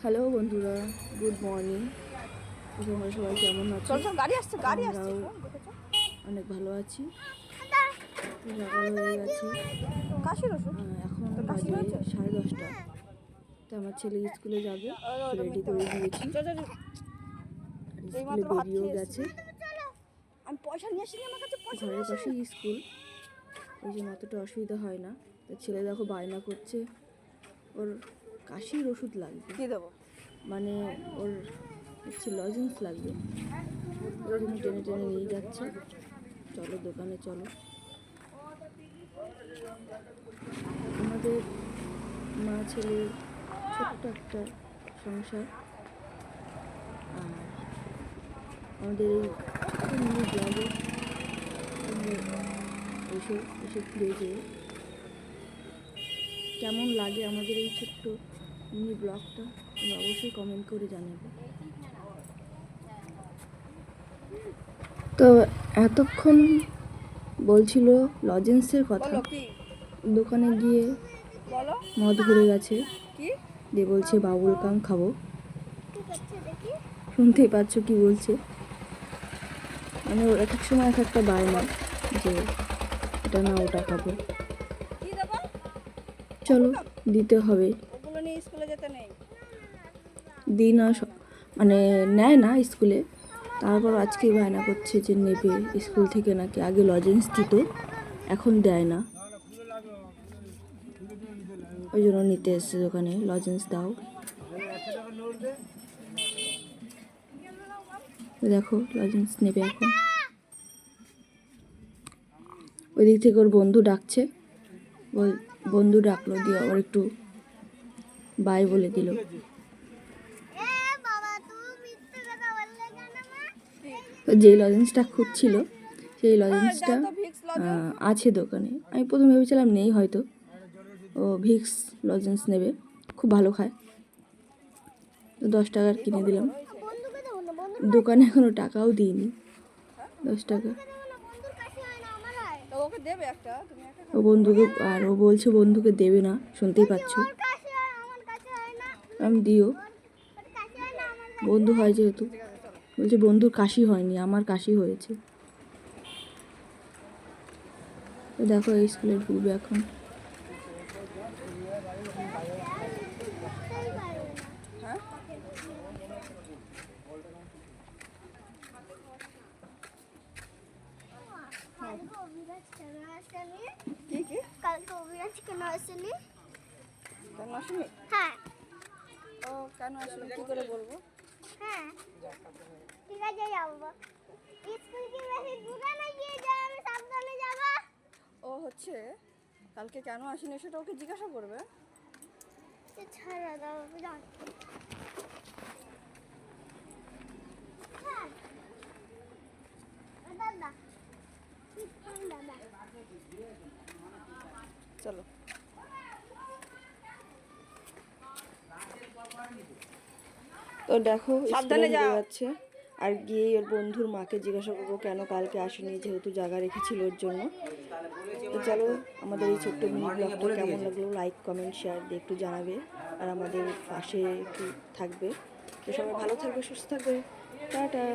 Hello বন্ধুরা, good morning. তোমরা সবাই কেমন আছো? আমরাও অনেক ভালো আছি। সকাল হয়ে গেছে, এখন বাজে 10:30। তো আমার ছেলে স্কুলে যাবে, রেডি করে দিয়েছি, স্কুলে বেরিয়েও গেছে। ঘরের পাশেই স্কুল, ওই জন্য অতটা অসুবিধা হয় না। তো ছেলে দেখো বায়না করছে, ওর কাশির ওষুধ লাগবে, মানে ওর হচ্ছে লজেন্স লাগবে। ওই জন্য টেনে টেনে নিয়ে যাচ্ছে, চলো দোকানে চলো। আমাদের মা ছেলের ছোট্ট একটা সংসার, আর আমাদের এই ছোট্ট মিনি ব্লগে এসে ফিরে যেয়ে কেমন লাগে আমাদের এই ছোট্ট মিনি ব্লগটা তোমরা অবশ্যই কমেন্ট করে জানাবে। তো এতক্ষণ বলছিল লজেন্সের কথা, দোকানে গিয়ে মদ ঘুরে গেছে, দিয়ে বলছে বাবুল গাম খাবো। শুনতেই পাচ্ছ কি বলছে, মানে ওর এক এক সময় এক একটা বায়না যে এটা না ওটা খাবো। চলো দিতে হবে, দিই না মানে নেয় না স্কুলে, তারপর আজকে বায়না করছে যে নেবে স্কুল থেকে, নাকি আগে লজেন্স দিত এখন দেয় না, ওই জন্য নিতে এসছে দোকানে। লজেন্স দাও, দেখো লজেন্স নেবে এখন। ওই দিক থেকে ওর বন্ধু ডাকছে, বন্ধু ডাকলো, দিয়ে আবার একটু বাই বলে দিল। যেই লজেন্সটা খুঁজছিল সেই লজেন্সটা আছে দোকানে। আমি প্রথমে ভেবেছিলাম নেই হয়তো, ও ভিক্স লজেন্স নেবে, খুব ভালো খায়। তো 10 টাকার কিনে দিলাম, দোকানে এখনো টাকাও দিইনি, 10 টাকা। ও বন্ধুকে, আর ও বলছে বন্ধুকে দেবে না, শুনতেই পাচ্ছ। আমি দিও, বন্ধু হয় যেহেতু। বলছে বন্ধুর কাশি হয়নি, আমার কাশি হয়েছে। তো দেখো এই স্কুলে ঢুকবে এখন। কালকে অভিরাজ কেন আসেনি? হ্যাঁ। ও কেন আসলে কি করে বলবো? হ্যাঁ ঠিক আছে, যাবো। স্কুল কি বেশি দূরে না, গিয়ে যা আমি সাবধানে যাব। ও হচ্ছে কালকে কেন আসেনি সেটা ওকে জিজ্ঞাসা করবে। ছাড়া দাও, যাও। দাদা চলো। তো দেখো সাবধানে যাচ্ছে, আর গিয়ে ওর বন্ধুর মাকে জিজ্ঞাসা করবো কেন কালকে আসেনি, যেহেতু জায়গা রেখেছিল ওর জন্য। তো চলো, আমাদের এই ছোট্ট মিনি ব্লগটা কেমন লাগলো লাইক কমেন্ট শেয়ার দিয়ে একটু জানাবে, আর আমাদের পাশে একটু থাকবে। তো সবাই ভালো থাকবে, সুস্থ থাকবে, টাটা।